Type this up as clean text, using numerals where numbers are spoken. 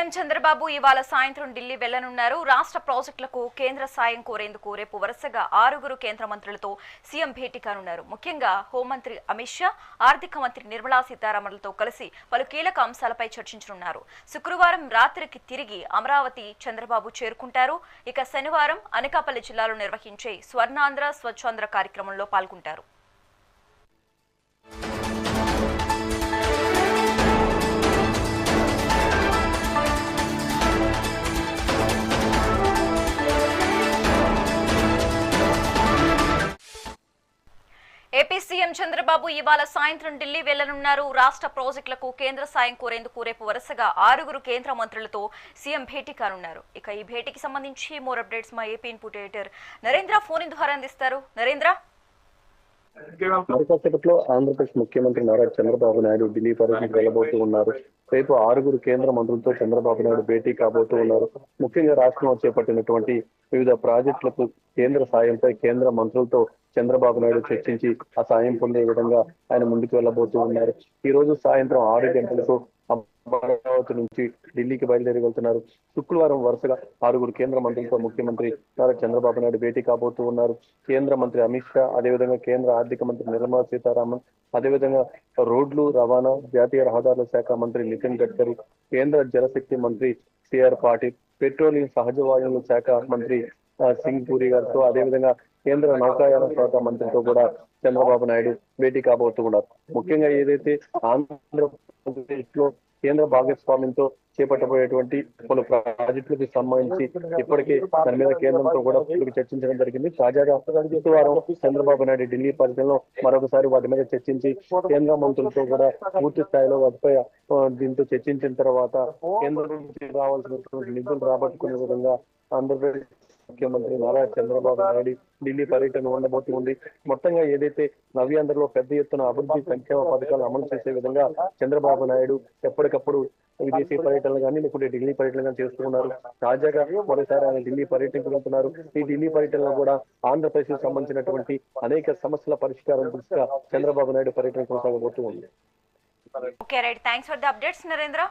CM Chandrababu ఇవాళ సాయంత్రం ఢిల్లీ వెళ్లనున్నారు. రాష్ట్ర ప్రాజెక్టులకు కేంద్ర సాయం కోరేందుకు రేపు వరుసగా 6 కేంద్ర మంత్రులతో సీఎం భేటీ కానున్నారు. ముఖ్యంగా హోంమంత్రి అమిత్ షా, ఆర్థిక మంత్రి నిర్మలా సీతారామన్లతో కలిసి పలు కీలక అంశాలపై చర్చించనున్నారు. శుక్రవారం రాత్రికి తిరిగి అమరావతి చంద్రబాబు చేరుకుంటారు. ఇక శనివారం అనకాపల్లి జిల్లాలో నిర్వహించే స్వర్ణాంధ్ర స్వచ్ఛాంధ్ర కార్యక్రమంలో పాల్గొంటారు. ఏపీ సీఎం చంద్రబాబు ఇవాళ సాయంత్రం ఢిల్లీ వెళ్లనున్నారు. రాష్ట్ర ప్రాజెక్టులకు కేంద్ర సాయం కోరేందుకు రేపు వరుసగా 6 కేంద్ర మంత్రులతో సీఎం భేటీ కానున్నారు. ఇక ఈ భేటీకి సంబంధించి మోర్ అప్డేట్స్ మా AP input editor Narendra phone ద్వారా అందిస్తారు. నరేంద్ర, మరికొద్దిసేపట్లో ఆంధ్రప్రదేశ్ ముఖ్యమంత్రి నారా చంద్రబాబు నాయుడు ఢిల్లీ పర్యటనకు వెళ్లబోతూ ఉన్నారు. రేపు 6 కేంద్ర మంత్రులతో చంద్రబాబు నాయుడు భేటీ కాబోతూ ఉన్నారు. ముఖ్యంగా రాష్ట్రంలో చేపట్టినటువంటి వివిధ ప్రాజెక్టులకు కేంద్ర సాయంపై కేంద్ర మంత్రులతో చంద్రబాబు నాయుడు చర్చించి ఆ సాయం పొందే విధంగా ఆయన ముందుకు వెళ్లబోతూ ఉన్నారు. ఈ రోజు సాయంత్రం 6 గంటలకు అమరావతి నుంచి ఢిల్లీకి బయలుదేరి వెళ్తున్నారు. శుక్రవారం వరుసగా 6 కేంద్ర మంత్రులతో ముఖ్యమంత్రి నారా చంద్రబాబు నాయుడు భేటీ కాబోతూ ఉన్నారు. కేంద్ర మంత్రి అమిత్ షా, అదేవిధంగా కేంద్ర ఆర్థిక మంత్రి నిర్మలా సీతారామన్, అదేవిధంగా రోడ్లు రవాణా జాతీయ రహదారుల శాఖ మంత్రి నితిన్ గడ్కరీ, కేంద్ర జలశక్తి మంత్రి సిఆర్ పాటిల్, పెట్రోలియం సహజ వాయువుల శాఖ మంత్రి సింగ్ పూరి గారితో, అదేవిధంగా కేంద్ర నౌకాయాన శాఖ మంత్రితో కూడా చంద్రబాబు నాయుడు భేటీ కాబోతూ ఉన్నారు. ముఖ్యంగా ఏదైతే ఆంధ్రప్రదేశ్ లో కేంద్ర భాగస్వామ్యంతో చేపట్టబోయేటువంటి పలు ప్రాజెక్టులకు సంబంధించి ఇప్పటికే దాని మీద కేంద్రంతో కూడా చర్చించడం జరిగింది. తాజాగా శుక్రవారం చంద్రబాబు నాయుడు ఢిల్లీ పర్యటనలో మరొకసారి వాటి మీద చర్చించి కేంద్ర మంత్రులతో కూడా పూర్తి స్థాయిలో వాటిపై దీంతో చర్చించిన తర్వాత కేంద్రం నుంచి రావాల్సినటువంటి నిధులు రాబట్టుకునే విధంగా ఆంధ్రప్రదేశ్ ముఖ్యమంత్రి నారా చంద్రబాబు నాయుడు ఢిల్లీ పర్యటన ఉండబోతుంది. మొత్తంగా ఏదైతే నవ్యాంధ్రలో పెద్ద ఎత్తున అభివృద్ధి సంక్షేమ పథకాలు అమలు చేసే విధంగా చంద్రబాబు నాయుడు ఎప్పటికప్పుడు విదేశీ పర్యటనలు కానీ లేకుంటే ఢిల్లీ పర్యటన కానీ చేస్తున్నారు. తాజాగా మరోసారి ఆయన ఢిల్లీ పర్యటనకు వెళ్తున్నారు. ఈ ఢిల్లీ పర్యటనలో కూడా ఆంధ్రప్రదేశ్ కు సంబంధించినటువంటి అనేక సమస్యల పరిష్కారం దృష్ట్యా చంద్రబాబు నాయుడు పర్యటన కొనసాగబోతూ ఉంది. Okay right, thanks for the updates Narendra.